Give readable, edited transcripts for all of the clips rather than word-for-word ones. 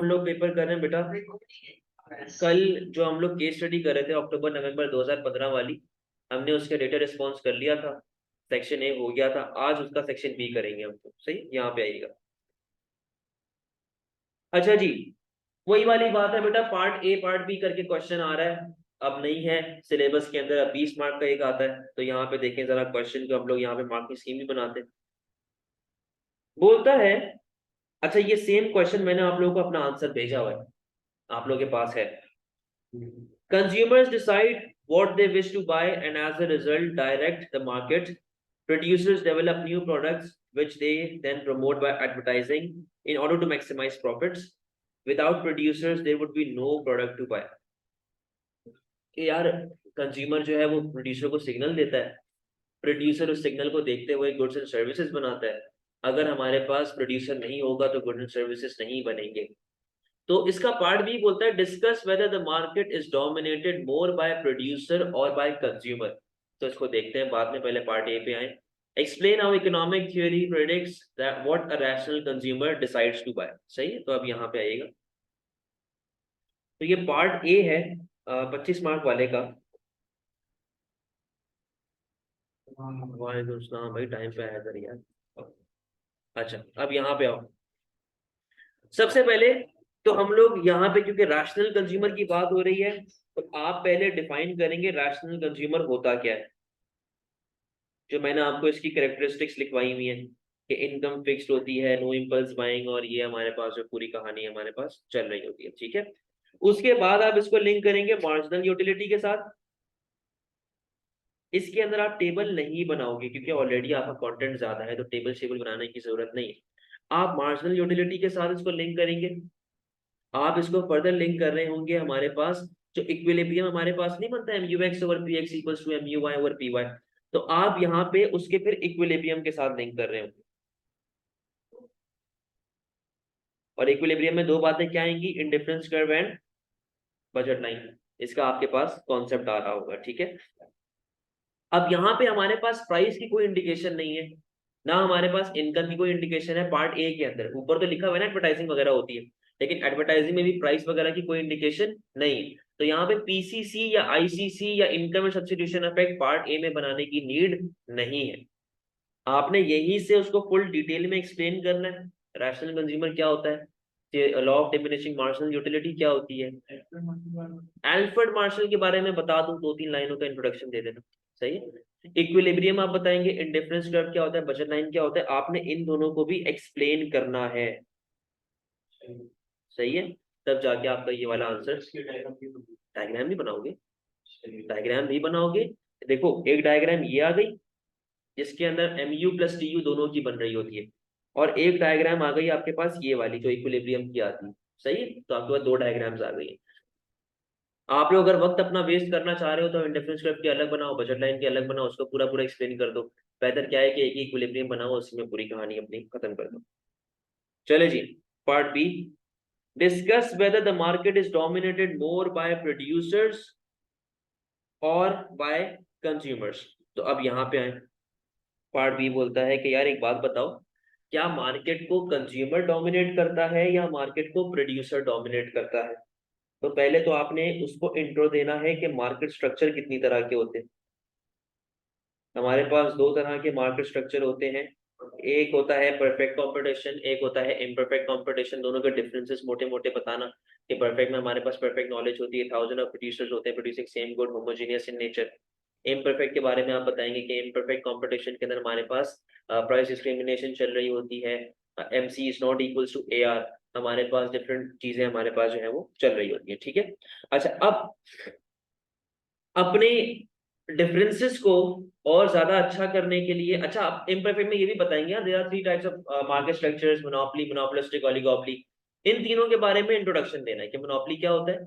हम लोग पेपर कर रहे हैं बेटा, कल जो हम लोग केस स्टडी कर रहे थे अक्टूबर नवंबर 2015 वाली, हमने उसका डेटा रिस्पॉन्स कर लिया था, सेक्शन ए हो गया था। आज उसका सेक्शन बी करेंगे हम तो, सही यहाँ पे आइएगा। अच्छा जी, वही वाली बात है बेटा, पार्ट ए पार्ट बी करके क्वेश्चन आ रहा है। अब नहीं है सिलेबस के अंदर, अब 20 मार्क का एक आता है। तो यहाँ पे देखें जरा क्वेश्चन को, हम लोग यहाँ पे मार्किंग स्कीम भी बनाते हैं। बोलता है, अच्छा ये सेम क्वेश्चन मैंने आप लोगों को अपना आंसर भेजा हुआ है, आप लोगों के पास है। Consumers decide what they wish to buy and as a result direct the market. Producers develop new products which they then promote by advertising in order to maximize profits. Without producers there would be no product to buy. कि यार consumer जो है वो producer को signal देता है, producer उस signal को देखते हुए गुड्स एंड सर्विसेज बनाता है। अगर हमारे पास प्रोड्यूसर नहीं होगा तो गुड्स एंड सर्विसेज नहीं बनेंगे। तो इसका पार्ट भी बोलता है, discuss whether the market is dominated more bye producer और बाय कंज्यूमर। तो इसको देखते हैं बाद में, पहले पार्ट ए पे आए। Explain how economic theory predicts that what a rational consumer decides to buy. सही है, तो अब यहाँ पे आइएगा। तो ये पार्ट ए है 25 मार्क वाले का। वालेकुम सलाम भाई, टाइम पे आया कर यार। अच्छा अब यहाँ पे आओ। सबसे पहले तो हम लोग यहाँ पे, क्योंकि रैशनल कंज्यूमर की बात हो रही है, तो आप पहले डिफाइन करेंगे रैशनल कंज्यूमर होता क्या है। जो मैंने आपको इसकी कैरेक्टरिस्टिक्स लिखवाई हुई है कि इनकम फिक्स्ड होती है, नो इम्पल्स बाइंग, और ये हमारे पास जो पूरी कहानी हमारे पास चल रही होती है, ठीक है। उसके बाद आप इसको लिंक करेंगे मार्जिनल यूटिलिटी के साथ। इसके अंदर आप टेबल नहीं बनाओगे क्योंकि ऑलरेडी आपका कंटेंट ज्यादा है, तो टेबल शेबल बनाने की जरूरत नहीं है। आप मार्जिनल यूटिलिटी के साथ इसको लिंक करेंगे। आप इसको फर्दर लिंक कर रहे होंगे हमारे पास जो इक्विलिब्रियम हमारे पास नहीं बनता है, MUX over PX equals to MUY over PY। तो आप यहाँ पे उसके फिर इक्विलिब्रियम के साथ लिंक कर रहे होंगे। और इक्विलिब्रियम में दो बातें क्या आएंगी, indifference curve and budget line. इसका आपके पास कॉन्सेप्ट आ रहा होगा, ठीक है। अब यहाँ पे हमारे पास प्राइस की कोई इंडिकेशन नहीं है, ना हमारे पास इनकम की कोई इंडिकेशन है। पार्ट ए के अंदर ऊपर तो लिखा हुआ है ना एडवर्टाइजिंग वगैरह होती है, लेकिन एडवर्टाइजिंग में भी प्राइस वगैरह की कोई इंडिकेशन नहीं। तो यहाँ पे PCC या ICC या income and substitution effect part A में बनाने की नीड नहीं है। आपने यही से उसको फुल डिटेल में एक्सप्लेन करना है। रैशनल कंज्यूमर क्या होता है, law of diminishing marginal utility क्या होती है, एल्फ्रेड मार्शल के बारे में बता दूं, 2-3 लाइनों का इंट्रोडक्शन दे देना। सही है, इक्विलिब्रियम आप बताएंगे, इंडिफरेंस कर्व क्या होता है, बजट लाइन क्या होता है, आपने इन दोनों को भी एक्सप्लेन करना है। सही है, तब जाके आपका ये वाला आंसर। डायग्राम भी बनाओगे, डायग्राम भी बनाओगे। देखो एक डायग्राम ये आ गई जिसके अंदर MU प्लस TU दोनों की बन रही होती है, और एक डायग्राम आ गई आपके पास ये वाली जो इक्विलिब्रियम की आती है। सही है, तो आपके पास दो डायग्राम्स आ गई। आप लोग अगर वक्त अपना वेस्ट करना चाह रहे हो तो इंडिफरेंस कर्व की अलग बनाओ, बजट लाइन की अलग बनाओ, उसको पूरा पूरा एक्सप्लेन कर दो। बेहतर क्या है कि एक ही इक्विलिब्रियम बनाओ, उसी में पूरी कहानी अपनी खत्म कर दो। चले जी, part B. Discuss whether the market is dominated more by producers और बाय कंज्यूमर्स। तो अब यहाँ पे आए, पार्ट बी बोलता है कि यार एक बात बताओ, क्या मार्केट को कंज्यूमर डोमिनेट करता है या मार्केट को प्रोड्यूसर डोमिनेट करता है। तो पहले तो आपने उसको इंट्रो देना है कि मार्केट स्ट्रक्चर कितनी तरह के होते हैं। हमारे पास दो तरह के मार्केट स्ट्रक्चर होते हैं, एक होता है परफेक्ट कंपटीशन, एक होता है इम्परफेक्ट कंपटीशन। दोनों के डिफरेंसेस मोटे मोटे बताना कि परफेक्ट में हमारे पास परफेक्ट नॉलेज होती है, थाउजेंड ऑफ प्रोड्यूसर्स होते हैं producing same good, homogeneous in nature. Imperfect के बारे में आप बताएंगे कि इम्परफेक्ट कंपटीशन के अंदर हमारे पास प्राइस डिस्क्रिमिनेशन चल रही होती है, MC is not equals to AR, हमारे पास डिफरेंट चीजें हमारे पास जो है वो चल रही होती है, ठीक है। अच्छा अब अपने डिफरेंसेस को और ज्यादा अच्छा करने के लिए, अच्छा आप इम्परफेक्ट में ये भी बताएंगे, there are 3 types of market structures, monopoly, monopolistic, oligopoly. इन तीनों के बारे में इंट्रोडक्शन देना है कि मोनोपोली क्या होता है,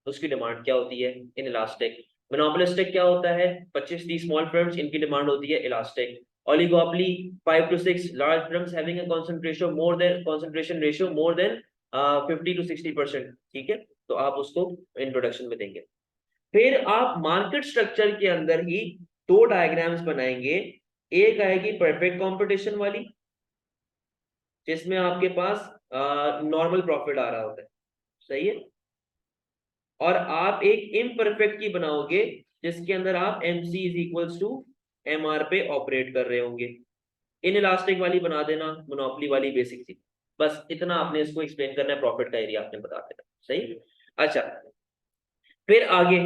उसकी डिमांड क्या होती है, इन इलास्टिक। मोनोपोलिस्टिक क्या होता है, 25-30 स्मॉल फर्म्स, इनकी डिमांड होती है elastic. Oligopoly 5 to 6 large firms having a concentration ratio more than 50 to 60%, ठीक है। तो आप उसको इंट्रोडक्शन में देंगे। फिर आप मार्केट स्ट्रक्चर के अंदर ही दो डायग्राम्स बनाएंगे। एक आएगी परफेक्ट कंपटीशन वाली जिसमें आपके पास नॉर्मल प्रॉफिट आ रहा होता है, सही है। और आप एक इम्परफेक्ट की बनाओगे जिसके अंदर आप MC is equals to MR पे ऑपरेट कर रहे होंगे। इन इलास्टिक वाली बना देना, मोनोपोली वाली बेसिक सी, बस इतना आपने इसको एक्सप्लेन करना है, प्रॉफिट का एरिया आपने बता देना, सही। अच्छा, फिर आगे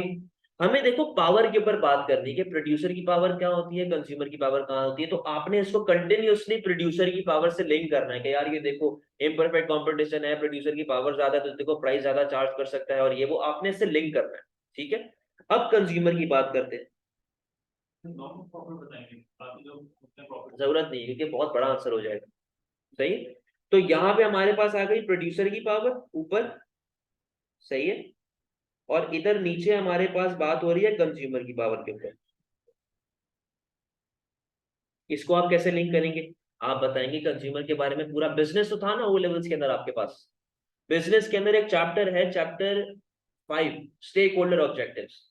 हमें देखो पावर के ऊपर बात करनी है कि प्रोड्यूसर की पावर क्या होती है, कंज्यूमर की पावर कहाँ होती है। तो आपने इसको कंटिन्यूअसली प्रोड्यूसर की पावर से लिंक करना है कि यार ये देखो इम्परफेक्ट कंपटीशन है, प्रोड्यूसर की पावर ज्यादा है तो देखो प्राइस ज्यादा चार्ज कर सकता है, और ये वो आपने इससे लिंक करना है, ठीक है। अब कंज्यूमर की बात करते हैं। जरूरत नहीं है क्योंकि बहुत बड़ा आंसर हो जाएगा, सही। तो यहाँ पे हमारे पास आ गई प्रोड्यूसर की पावर ऊपर, सही है। और इधर नीचे हमारे पास बात हो रही है कंज्यूमर की पावर के ऊपर। इसको आप कैसे लिंक करेंगे, आप बताएंगे कंज्यूमर के बारे में। पूरा बिजनेस तो था ना वो लेवल्स के अंदर आपके पास। बिजनेस के अंदर एक चैप्टर है, चैप्टर 5, स्टेक होल्डर ऑब्जेक्टिव्स।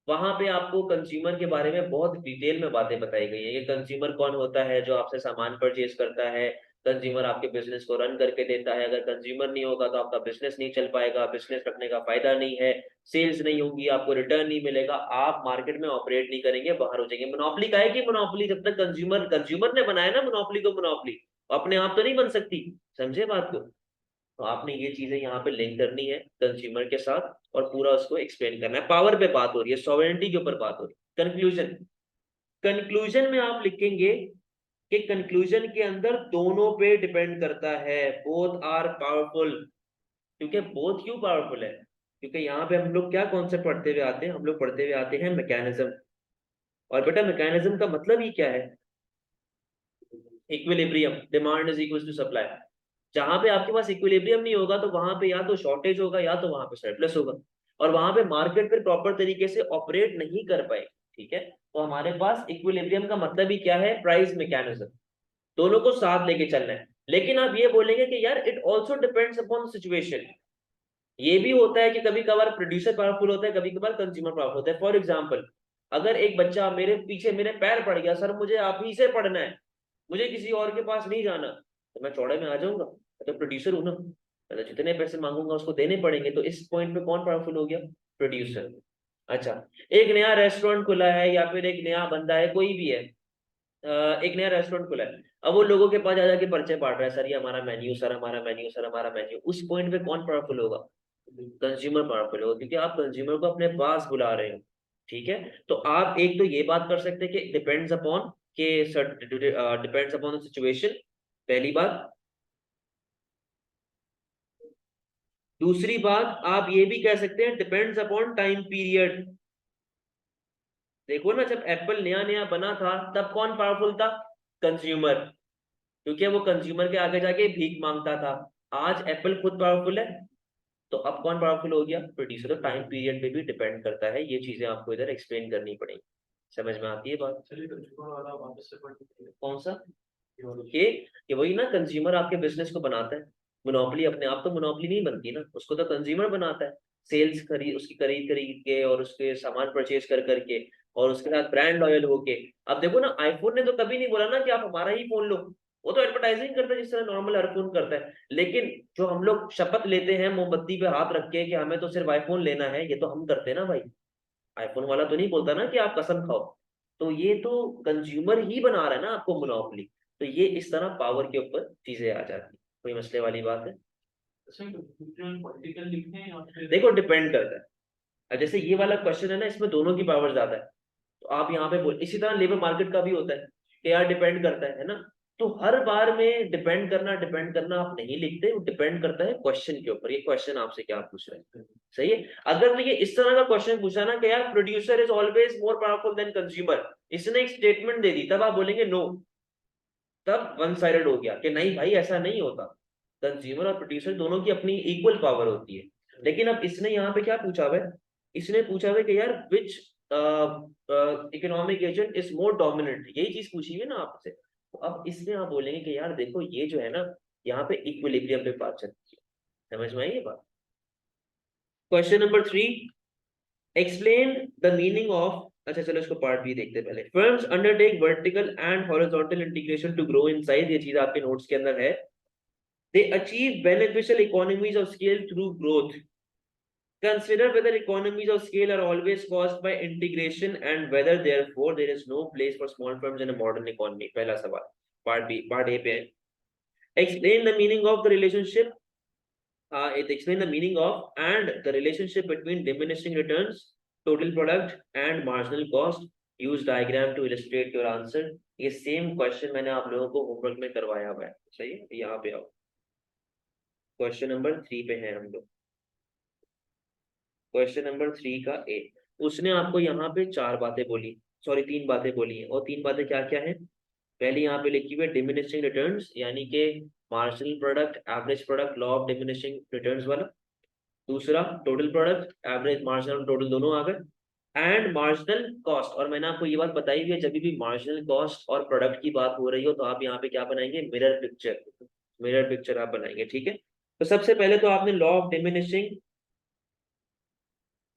वहां पे आपको कंज्यूमर के बारे में बहुत डिटेल में बातें बताई गई है। ये कंज्यूमर कौन होता है, जो आपसे सामान परचेज करता है। कंज्यूमर आपके बिजनेस को रन करके देता है। अगर कंज्यूमर नहीं होगा तो आपका बिजनेस नहीं चल पाएगा, बिजनेस रखने का फायदा नहीं है, सेल्स नहीं होगी, आपको रिटर्न नहीं मिलेगा, आप मार्केट में ऑपरेट नहीं करेंगे, बाहर हो जाएंगे। मोनोपोली का है कि मोनोपोली जब तक कंज्यूमर ने बनाया ना मोनोपोली को, मोनोपोली अपने आप तो नहीं बन सकती, समझे बात को। तो आपने ये चीजें यहाँ पे लिंक करनी है कंज्यूमर के साथ और पूरा उसको एक्सप्लेन करना है। पावर पे बात हो रही है, सॉवरेनिटी के ऊपर बात हो रही है। कंक्लूजन, कंक्लूजन में आप लिखेंगे कि कंक्लूजन के अंदर दोनों पे डिपेंड करता है, बोथ आर पावरफुल। क्योंकि बोथ क्यों पावरफुल है, क्योंकि यहाँ पे हम लोग क्या कॉन्सेप्ट पढ़ते हुए आते हैं, हम लोग पढ़ते हुए आते हैं मैकेनिज्म। और बेटा मैकेनिज्म का मतलब ही क्या है, equilibrium, demand is equal to supply. जहां पे आपके पास इक्विलिब्रियम नहीं होगा तो वहां पे या तो शॉर्टेज होगा या तो वहां पे सरप्लस होगा, और वहां पे मार्केट फिर प्रॉपर तरीके से ऑपरेट नहीं कर पाए, ठीक है। तो हमारे पास इक्विलिब्रियम का मतलब ही क्या है, प्राइस मैकेनिज्म, दोनों को साथ लेके चलना है। लेकिन आप ये बोलेंगे कि यार it also depends upon situation. ये भी होता है कि कभी कभार प्रोड्यूसर पावरफुल होता है, कभी कभार कंज्यूमर पावरफुल होता है। फॉर एग्जाम्पल, अगर एक बच्चा मेरे पीछे मेरे पैर पड़ गया, सर मुझे आप ही से पढ़ना है, मुझे किसी और के पास नहीं जाना, तो मैं चौड़े में आ जाऊंगा, मैं तो प्रोड्यूसर हूं ना, मैं तो जितने पैसे मांगूंगा उसको देने पड़ेंगे। तो इस पॉइंट पे कौन पावरफुल हो गया, प्रोड्यूसर। अच्छा, एक नया रेस्टोरेंट खुला है या फिर एक नया बंदा है, कोई भी है, एक नया रेस्टोरेंट खुला है, अब वो लोगों के पास जा जाके पर्चे बांट रहा है, सर ये हमारा मेन्यू, सर हमारा मेन्यू, सर हमारा मेन्यू। उस पॉइंट पे कौन पावरफुल होगा, कंज्यूमर पावरफुल होगा, क्योंकि आप कंज्यूमर को अपने पास बुला रहे हो, ठीक है। तो आप एक तो ये बात कर सकते हैं कि डिपेंड्स अपॉन, के डिपेंड्स अपॉन द सिचुएशन, पहली बात। दूसरी बात आप ये भी कह सकते हैं डिपेंड्स अपॉन टाइम पीरियड। देखो ना, जब एप्पल नया नया बना था तब कौन पावरफुल था, कंज्यूमर, क्योंकि वो कंज्यूमर के आगे जाके भीख मांगता था। आज एप्पल खुद पावरफुल है, तो अब कौन पावरफुल हो गया, प्रोड्यूसर। तो टाइम पीरियड पे भी डिपेंड करता है, ये चीजें आपको इधर एक्सप्लेन करनी पड़ेगी। समझ में आती है बात। कौन सा, ये वही ना, कंज्यूमर आपके बिजनेस को बनाता है। मोनोपोली अपने आप तो मोनोपोली नहीं बनती ना, उसको तो कंज्यूमर बनाता है। सेल्स खरीद, उसकी खरीद खरीद के और उसके सामान परचेज कर करके और उसके साथ ब्रांड लॉयल होके। अब देखो ना, आईफोन ने तो कभी नहीं बोला ना कि आप हमारा ही फोन लो, वो तो एडवर्टाइजिंग करता है जिस तरह नॉर्मल हर फोन करता है। लेकिन जो हम लोग शपथ लेते हैं मोमबत्ती पे हाथ रख के कि हमें तो सिर्फ आईफोन लेना है, ये तो हम करते हैं ना भाई। आईफोन वाला तो नहीं बोलता ना कि आप कसम खाओ। तो ये तो कंज्यूमर ही बना रहा है ना आपको मोनोपोली। तो ये इस तरह पावर के ऊपर चीजें आ जाती, कोई मसले वाली बात है। देखो डिपेंड करता है। अब जैसे ये वाला क्वेश्चन है ना, इसमें दोनों की पावर ज्यादा है, तो आप यहाँ पे बोल, इसी तरह लेबर मार्केट का भी होता है कि यार डिपेंड करता है ना। तो हर बार में डिपेंड करना आप नहीं लिखते, वो डिपेंड करता है क्वेश्चन के ऊपर, ये क्वेश्चन आपसे क्या पूछ रहे हैं, सही है। अगर मैं ये इस तरह का क्वेश्चन पूछा ना कि यार producer is always more powerful than consumer, इसने एक स्टेटमेंट दे दी, तब आप बोलेंगे नो, तब वन साइडेड हो गया कि नहीं भाई ऐसा नहीं होता, कंज्यूमर और प्रोड्यूसर दोनों की अपनी इक्वल पावर होती है। लेकिन अब इसने यहाँ पे क्या पूछा हुआ है, इसने पूछा हुआ है कि यार which economic agent is more dominant, यही चीज पूछी हुई है ना आपसे। तो अब इसमें आप बोलेंगे कि यार देखो ये जो है ना, यहाँ पे इक्विलिब्रियम पे बात चलती है। समझ में आई ये बात। Question number 3, explain the meaning of, अच्छा चलो इसको पार्ट बी देखते हैं पहले। Firms undertake vertical and horizontal integration to grow in size, ये चीज आपके नोट्स के अंदर है। They achieve beneficial economies of scale through growth. Consider whether economies of scale are always caused by integration and whether therefore there is no place for small firms in a modern economy. पहला सवाल part B, part A पे है। Explain the meaning of the relationship. It explain the meaning of and the relationship between diminishing returns, total product and marginal cost. Use diagram to illustrate your answer. ये same question मैंने आप लोगों को homework में करवाया हुआ है, सही है। यहाँ पे आओ, क्वेश्चन नंबर 3 पे है हम लोग। क्वेश्चन नंबर 3 का ए। उसने आपको यहाँ पे 4 बातें बोली, सॉरी 3 बातें बोली है, और 3 बातें क्या क्या है। पहले यहाँ पे लिखी हुई है डिमिनिशिंग रिटर्न्स, यानी कि marginal product, average product, law of diminishing returns वाला। दूसरा total product, average marginal total दोनों आ गए, एंड मार्जिनल कॉस्ट। और मैंने आपको ये बात बताई हुई है, जब भी मार्जिनल कॉस्ट और प्रोडक्ट की बात हो रही हो तो आप यहाँ पे क्या बनाएंगे, मिरर पिक्चर। मिरर पिक्चर आप बनाएंगे, ठीक है। तो सबसे पहले तो आपने लॉ ऑफ डिमिनिशिंग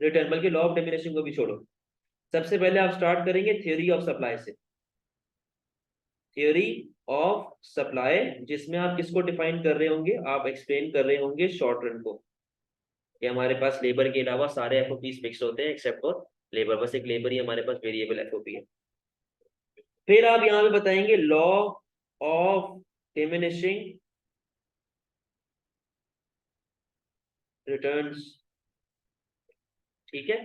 रिटर्न, बल्कि लॉ ऑफ डिमिनिशिंग को भी छोड़ो, सबसे पहले आप स्टार्ट करेंगे थ्योरी ऑफ सप्लाई से। थ्योरी ऑफ सप्लाई, जिसमें आप किसको डिफाइन कर रहे होंगे, आप एक्सप्लेन कर रहे होंगे शॉर्ट रन को। कि हमारे पास लेबर के अलावा सारे एफओपीज फिक्स होते हैं एक्सेप्ट फॉर लेबर, बस एक लेबर ही हमारे पास वेरिएबल एफओपी है। फिर आप यहाँ पे बताएंगे लॉ ऑफ डिमिनिशिंग रिटर्न्स, ठीक है,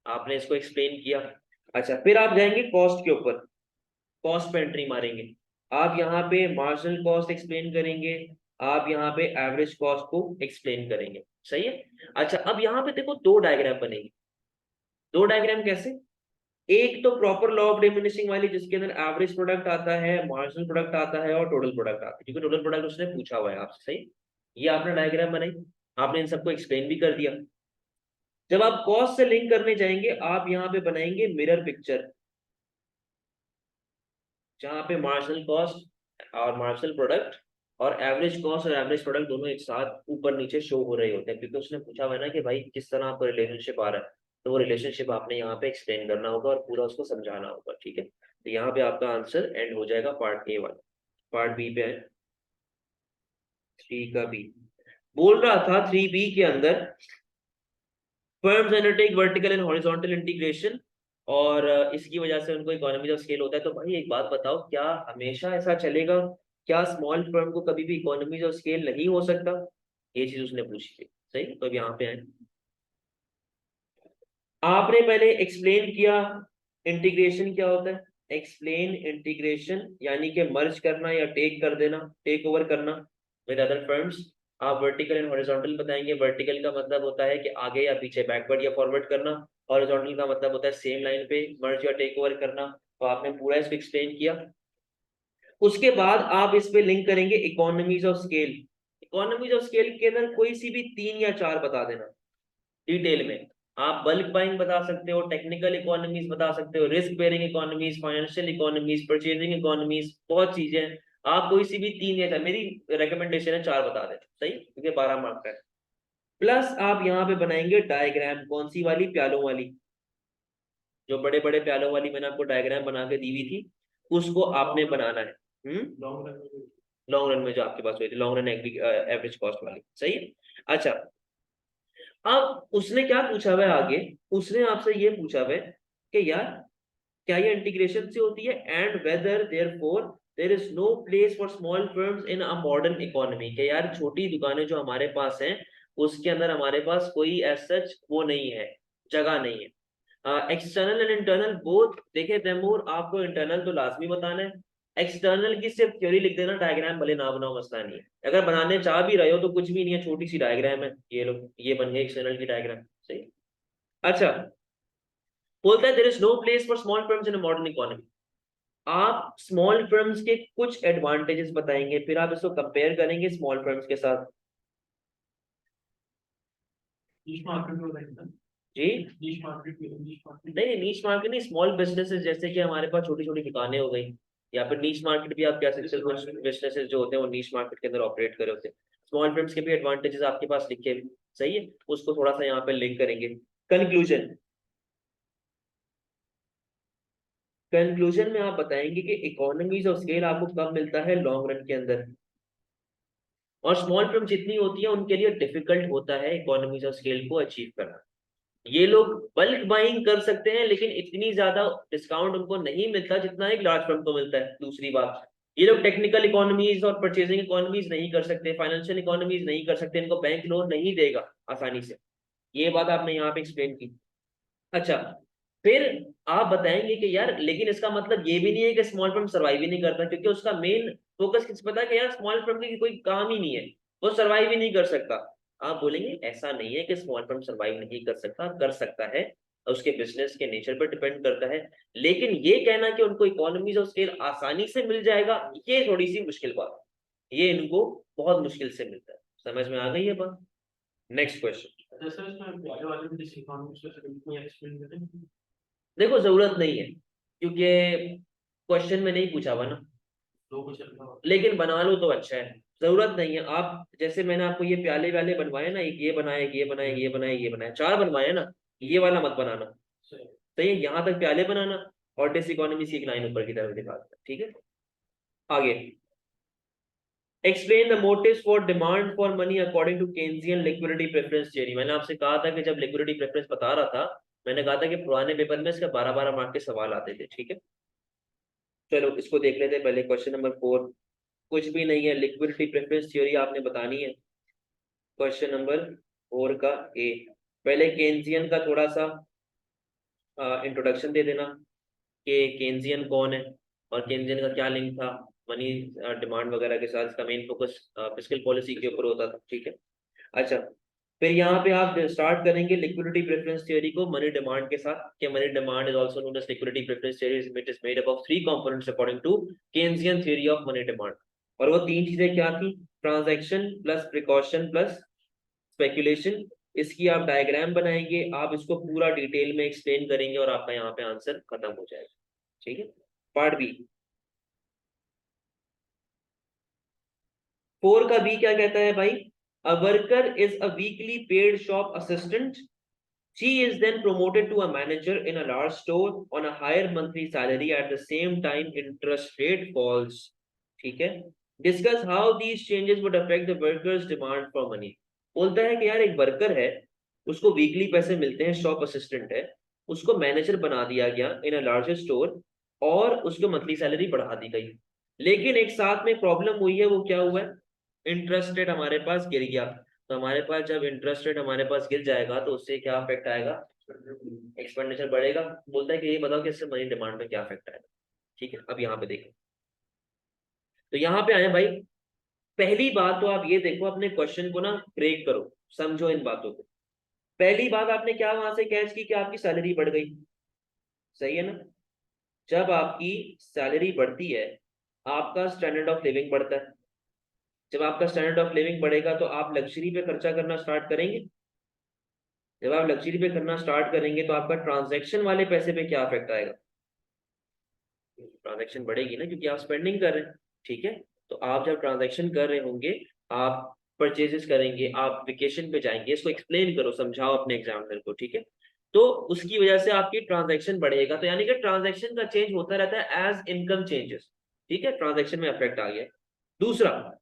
आपने इसको एक्सप्लेन किया। अच्छा, फिर आप जाएंगे कॉस्ट के ऊपर, कॉस्ट पे एंट्री मारेंगे। आप यहाँ पे मार्जिनल कॉस्ट एक्सप्लेन करेंगे, आप यहाँ पे एवरेज कॉस्ट को एक्सप्लेन करेंगे, सही है। अच्छा, अब यहाँ पे देखो 2 डायग्राम बनेगी। 2 डायग्राम कैसे, एक तो प्रॉपर लॉ ऑफ डिमिनिशिंग वाली, जिसके अंदर एवरेज प्रोडक्ट आता है, मार्जिनल प्रोडक्ट आता है और टोटल प्रोडक्ट आता है, क्योंकि टोटल प्रोडक्ट उसने पूछा हुआ है आपसे, सही। ये आपने डायग्राम बनाई, आपने इन सबको एक्सप्लेन भी कर दिया। जब आप कॉस्ट से लिंक करने जाएंगे, आप यहाँ पे बनाएंगे मिरर पिक्चर, जहां पे मार्जिनल कॉस्ट और मार्जिनल प्रोडक्ट और एवरेज कॉस्ट और एवरेज प्रोडक्ट दोनों एक साथ ऊपर नीचे शो हो रहे होते हैं, क्योंकि उसने पूछा हुआ है ना कि भाई किस तरह आपका रिलेशनशिप आ रहा है। तो वो रिलेशनशिप आपने यहाँ पे एक्सप्लेन करना होगा और पूरा उसको समझाना होगा, ठीक है। तो यहाँ पे आपका आंसर एंड हो जाएगा पार्ट ए वाला। पार्ट बी पे है, 3 का बी बोल रहा था। 3B के अंदर firms undertake vertical and horizontal integration, और इसकी वजह से उनको इकोनॉमीज ऑफ स्केल होता है। तो भाई एक बात बताओ, क्या हमेशा ऐसा चलेगा, क्या स्मॉल फर्म को कभी भी इकोनॉमीज ऑफ स्केल नहीं हो सकता, ये चीज उसने पूछी थी, सही। तो अब यहाँ पे आए, आपने पहले एक्सप्लेन किया इंटीग्रेशन क्या होता है। एक्सप्लेन इंटीग्रेशन यानी कि मर्ज करना या टेक कर देना, टेक ओवर करना विद अदर फर्म्स। आप वर्टिकल एंड हॉरिजॉन्टल बताएंगे। वर्टिकल का मतलब होता है कि आगे या पीछे, बैकवर्ड या फॉरवर्ड करना। हॉरिजॉन्टल का मतलब होता है सेम लाइन पे मर्ज या टेक ओवर करना। तो आपने पूरा इसको एक्सप्लेन किया। उसके बाद आप इस पे लिंक करेंगे economies of scale. Economies of scale के अंदर कोई सी भी 3 या 4 बता देना डिटेल में। आप बल्क बाइंग बता सकते हो, टेक्निकल इकोनॉमीज बता सकते हो, risk bearing economies, financial economies, purchasing economies, बहुत चीजें हैं। आप कोई सी भी 3 या 4, मेरी रिकमेंडेशन है 4 बता दें, सही, क्योंकि 12 मार्क का है। प्लस आप यहाँ पे बनाएंगे डायग्राम, कौन सी वाली, प्यालों वाली, जो बड़े बड़े प्यालों वाली मैंने आपको डायग्राम बना के दी हुई थी, उसको आपने बनाना है। लॉन्ग रन में जो आपके पास हुई थी, लॉन्ग रन एवरेज कॉस्ट वाली, सही है। अच्छा, अब उसने क्या पूछा हुआ है आगे, उसने आपसे ये पूछा हुआ है कि यार क्या ये इंटीग्रेशन से होती है, and whether therefore there is no place for small firms in a modern economy, के यार छोटी दुकानें जो हमारे पास हैं उसके अंदर हमारे पास कोई एज सच वो नहीं है, जगह नहीं है। एक्सटर्नल एंड इंटरनल बोथ, देखे तैमूर, आपको इंटरनल तो लाजमी बताना है, एक्सटर्नल की सिर्फ थ्योरी लिख देना, डायग्राम भले ना बनाओ, मसला नहीं है। अगर बनाने चाह भी रहे हो तो कुछ भी नहीं है, छोटी सी डायग्राम है, ये लोग ये बन गए एक्सटर्नल की डायग्राम, सही। अच्छा, बोलता है there is no place for small firms in a modern economy. आप स्मॉल फर्म्स के कुछ एडवांटेजेस बताएंगे, फिर आप इसको कंपेयर करेंगे स्मॉल फर्म्स के साथ। जी, नहीं नहीं, नीश मार्केट नहीं, स्मॉल बिजनेसेस, जैसे कि हमारे पास छोटी छोटी दुकानें हो गई, या फिर नीश मार्केट भी आप कह सकते हो, कुछ बिजनेसेस जो होते हैं वो नीश मार्केट के अंदर ऑपरेट करे होते हैं। स्मॉल फर्म्स के भी एडवांटेजेस आपके पास लिखे हैं, सही है, उसको थोड़ा सा यहाँ पे लिंक करेंगे। कंक्लूजन, कंक्लूजन में आप बताएंगे कि इकोनॉमीज ऑफ स्केल आपको कब मिलता है, लॉन्ग रन के अंदर। और स्मॉल फर्म जितनी होती है उनके लिए डिफिकल्ट होता है इकोनॉमीज ऑफ स्केल को अचीव करना। ये लोग बल्क बाइंग कर सकते हैं लेकिन इतनी ज्यादा डिस्काउंट उनको नहीं मिलता जितना एक लार्ज फर्म को मिलता है। दूसरी बात, ये लोग टेक्निकल इकोनॉमीज और परचेजिंग इकोनॉमीज नहीं कर सकते, फाइनेंशियल इकोनॉमीज नहीं कर सकते, इनको बैंक लोन नहीं देगा आसानी से। ये बात आपने यहाँ पे एक्सप्लेन की। अच्छा, फिर आप बताएंगे कि यार लेकिन इसका मतलब ये भी नहीं है कि स्मॉल फर्म सर्वाइव ही नहीं करता, क्योंकि उसका मेन फोकस किस पता है कि यार स्मॉल फर्म की कोई काम ही नहीं है, वो सर्वाइव ही नहीं कर सकता। आप बोलेंगे ऐसा नहीं है कि स्मॉल फर्म सर्वाइव नहीं कर सकता, कर सकता है, उसके बिजनेस के नेचर पर डिपेंड करता है। लेकिन ये कहना कि उनको इकोनॉमीज ऑफ स्केल आसानी से मिल जाएगा, ये थोड़ी सी मुश्किल बात है, ये इनको बहुत मुश्किल से मिलता है। समझ में आ गई है बात? Next question. देखो जरूरत नहीं है, क्योंकि क्वेश्चन में नहीं पूछा हुआ ना, लेकिन बना लो तो अच्छा है। जरूरत नहीं है, आप जैसे मैंने आपको ये प्याले व्याले बनवाए ना, एक ये बनाए, ये बनाए, ये बनाए, ये बनाए, चार बनवाए ना, ये वाला मत बनाना। तो ये यहाँ तक प्याले बनाना और डिस इकोनॉमी की एक लाइन ऊपर की तरफ दिखा देना, ठीक है। आगे, explain the motives for demand for money according to Keynesian liquidity preference theory. मैंने आपसे कहा था कि जब लिक्विडिटी प्रेफरेंस बता रहा था, मैंने कहा था कि पुराने पेपर में इसका 12-12 मार्क के सवाल आते थे, ठीक है। चलो इसको देख लेते हैं पहले, क्वेश्चन नंबर 4। कुछ भी नहीं है, लिक्विडिटी प्रेफरेंस थ्योरी आपने बतानी है। क्वेश्चन नंबर 4 का ए, पहले केन्जियन का थोड़ा सा इंट्रोडक्शन दे देना कि केन्जियन कौन है और केन्जियन का क्या लिंक था मनी डिमांड वगैरह के साथ। इसका मेन फोकस फिस्कल पॉलिसी के ऊपर होता था, ठीक है। अच्छा, फिर यहाँ पे आप स्टार्ट करेंगे लिक्विडिटी प्रेफरेंस थ्योरी को मनी डिमांड के साथ, कि money demand is also known as liquidity preference theory, it is made up of 3 components according to Keynesian theory of money demand. और वो 3 चीजें क्या थी? Transaction plus precaution plus speculation. इसकी आप डायग्राम बनाएंगे, आप इसको पूरा डिटेल में एक्सप्लेन करेंगे और आपका यहाँ पे आंसर खत्म हो जाएगा, ठीक है। पार्ट बी, 4 का बी क्या कहता है भाई? A worker is a weekly paid shop assistant, she is then promoted to a manager in a large store on a higher monthly salary, at the same time interest rate falls, ठीक है। Discuss how these changes would affect the workers demand for money। बोलता है कि यार एक worker है, उसको weekly पैसे मिलते हैं, शॉप असिस्टेंट है, उसको मैनेजर बना दिया गया इन अ लार्जर स्टोर और उसको मंथली सैलरी बढ़ा दी गई। लेकिन एक साथ में प्रॉब्लम हुई है, वो क्या हुआ है? इंटरेस्ट रेट हमारे पास गिर गया। तो हमारे पास जब इंटरेस्ट रेट हमारे पास गिर जाएगा तो उससे क्या इफेक्ट आएगा? एक्सपेंडिचर बढ़ेगा। बोलता है कि ये बताओ कि इससे मनी डिमांड में क्या इफेक्ट आएगा, ठीक है। अब यहाँ पे देखो, तो यहाँ पे आए भाई। पहली बात तो आप ये देखो, अपने क्वेश्चन को ना ब्रेक करो, समझो इन बातों को। पहली बात आपने क्या वहां से कैच की कि आपकी सैलरी बढ़ गई, सही है ना। जब आपकी सैलरी बढ़ती है, आपका स्टैंडर्ड ऑफ लिविंग बढ़ता है। जब आपका स्टैंडर्ड ऑफ लिविंग बढ़ेगा तो आप लग्जरी पे खर्चा करना स्टार्ट करेंगे। जब आप लग्जरी पे करना स्टार्ट करेंगे तो आपका ट्रांजैक्शन वाले पैसे पे क्या इफेक्ट आएगा? ट्रांजैक्शन बढ़ेगी ना, क्योंकि आप स्पेंडिंग कर रहे हैं, ठीक है। तो आप जब ट्रांजैक्शन कर रहे होंगे, आप परचेजेस करेंगे, आप वेकेशन पे जाएंगे, इसको एक्सप्लेन करो, समझाओ अपने एग्जामिनर को, ठीक है। तो उसकी वजह से आपकी ट्रांजैक्शन बढ़ेगा, तो यानी कि ट्रांजैक्शन का चेंज होता रहता है एज इनकम चेंजेस, ठीक है। ट्रांजैक्शन में इफेक्ट आ गया। दूसरा,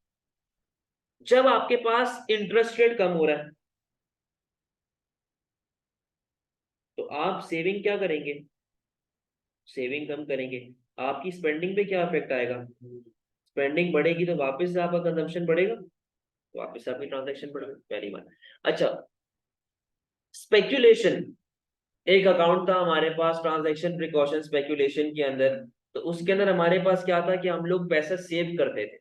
जब आपके पास इंटरेस्ट रेट कम हो रहा है तो आप सेविंग क्या करेंगे? सेविंग कम करेंगे। आपकी स्पेंडिंग पे क्या इफेक्ट आएगा? स्पेंडिंग बढ़ेगी तो वापस से आपका कंजम्पशन बढ़ेगा, वापस से आपकी ट्रांजैक्शन बढ़ेगी, पहली बात। अच्छा, स्पेक्यूलेशन, एक अकाउंट था हमारे पास ट्रांजैक्शन प्रिकॉशन स्पेक्यूलेशन के अंदर। तो उसके अंदर हमारे पास क्या था कि हम लोग पैसा सेव करते थे।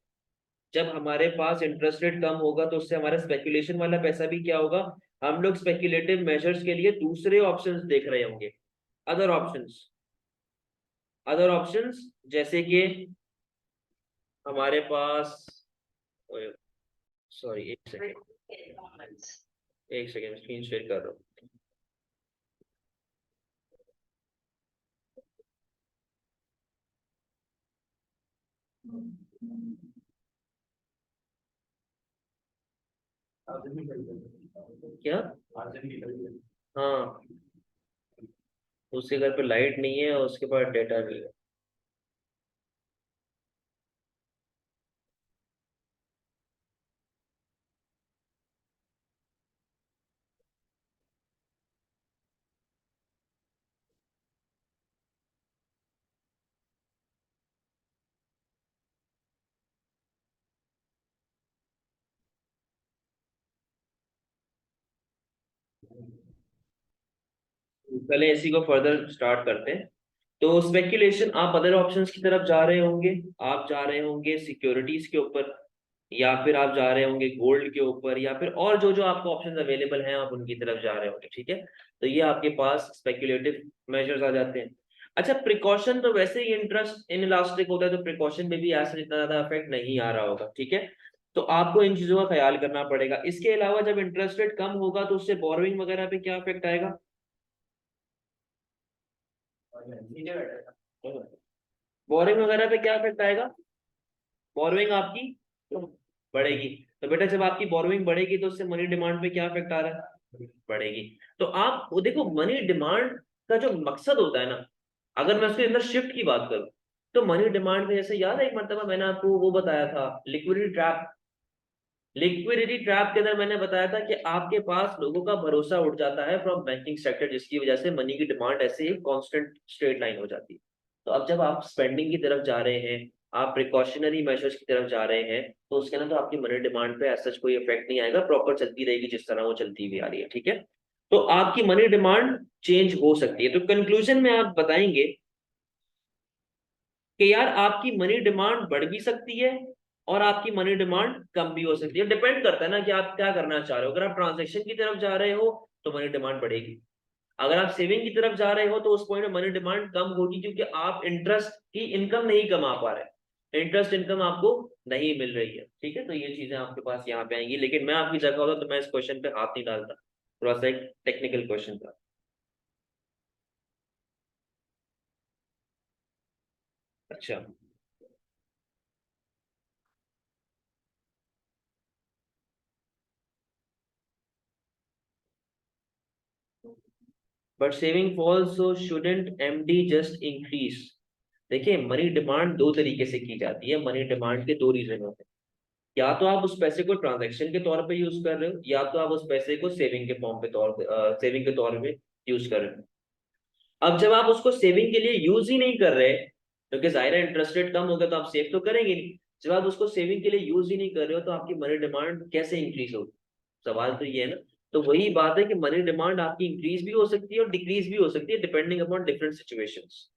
जब हमारे पास इंटरेस्ट रेट कम होगा तो उससे हमारा स्पेक्यूलेशन वाला पैसा भी क्या होगा? हम लोग स्पेक्यूलेटिव मेजर्स के लिए दूसरे ऑप्शंस देख रहे होंगे, अदर ऑप्शंस। अदर ऑप्शंस जैसे कि हमारे पास, सॉरी एक सेकेंड, एक सेकेंड स्क्रीन शेयर कर रहा हूँ। क्या? हाँ, उसके घर पे लाइट नहीं है और उसके पास डेटा नहीं है। चले इसी को फर्दर स्टार्ट करते हैं। तो स्पेकुलेशन, आप अदर ऑप्शंस की तरफ जा रहे होंगे, आप जा रहे होंगे सिक्योरिटीज के ऊपर, या फिर आप जा रहे होंगे गोल्ड के ऊपर, या फिर और जो जो आपको ऑप्शंस अवेलेबल हैं आप उनकी तरफ जा रहे होंगे, ठीक है। तो ये आपके पास स्पेकुलेटिव मेजर्स आ जाते हैं। अच्छा, प्रिकॉशन तो वैसे ही इंटरेस्ट इन इलास्टिक होता है, तो प्रिकॉशन में भी ऐसा इतना ज्यादा इफेक्ट नहीं आ रहा होगा, ठीक है। तो आपको इन चीजों का ख्याल करना पड़ेगा। इसके अलावा जब इंटरेस्ट रेट कम होगा तो उससे बोरोइंग वगैरह पे क्या इफेक्ट आएगा? बोरोइंग वगैरह पे क्या इफेक्ट आएगा? बोरोइंग आपकी बढ़ेगी। तो बेटा जब आपकी बोरोइंग बढ़ेगी तो उससे मनी डिमांड पे क्या इफेक्ट आ रहा है? बढ़ेगी। तो आप वो देखो, मनी डिमांड का जो मकसद होता है ना, अगर मैं उसके अंदर शिफ्ट की बात करूं, तो मनी डिमांड में जैसे याद है एक मरतबा मैंने आपको वो बताया था, लिक्विडिटी ट्रैप। लिक्विडिटी ट्रैप के अंदर मैंने बताया था कि आपके पास लोगों का भरोसा उठ जाता है फ्रॉम बैंकिंग सेक्टर, जिसकी वजह से मनी की डिमांड ऐसे ही कांस्टेंट स्ट्रेट लाइन हो जाती है। तो अब जब आप स्पेंडिंग की तरफ जा रहे हैं, आप प्रिकॉशनरी मेजर्स की तरफ जा रहे हैं, तो उसके अंदर तो आपकी मनी डिमांड पे ऐसा कोई इफेक्ट नहीं आएगा, प्रॉपर चलती रहेगी जिस तरह वो चलती हुई आ रही है, ठीक है। तो आपकी मनी डिमांड चेंज हो सकती है। तो कंक्लूजन में आप बताएंगे कि यार आपकी मनी डिमांड बढ़ भी सकती है और आपकी मनी डिमांड कम भी हो सकती है। डिपेंड करता है ना कि आप क्या करना चाह रहे हो। अगर आप ट्रांजेक्शन की तरफ जा रहे हो तो मनी डिमांड बढ़ेगी। अगर आप सेविंग की तरफ जा रहे हो तो उस पॉइंट में मनी डिमांड कम होगी, क्योंकि आप इंटरेस्ट की इनकम नहीं कमा पा रहे, इंटरेस्ट इनकम आपको नहीं मिल रही है, ठीक है। तो ये चीजें आपके पास यहाँ पे आएंगी, लेकिन मैं आपकी जगह होता तो मैं इस क्वेश्चन पे हाथ नहीं डालता, थोड़ा सा एक टेक्निकल क्वेश्चन था। अच्छा, but saving falls so shouldn't MD just increase. देखिए, मनी डिमांड दो तरीके से की जाती है। मनी डिमांड के दो रीजन होते हैं। या तो आप उस पैसे को ट्रांजैक्शन के तौर पे यूज कर रहे हो, या तो आप उस पैसे को सेविंग के फॉर्म पे सेविंग के तौर पे यूज कर रहे हो। अब जब आप उसको सेविंग के लिए यूज ही नहीं कर रहे, क्योंकि जाहिर है इंटरेस्ट रेट कम हो गया तो आप सेव तो करेंगे नहीं। जब आप उसको सेविंग के लिए यूज ही नहीं कर रहे हो तो आपकी मनी डिमांड कैसे इंक्रीज होगी? सवाल तो ये है ना। तो वही बात है कि मनी डिमांड आपकी इंक्रीज भी हो सकती है और डिक्रीज भी हो सकती है, डिपेंडिंग अपॉन डिफरेंट सिचुएशंस।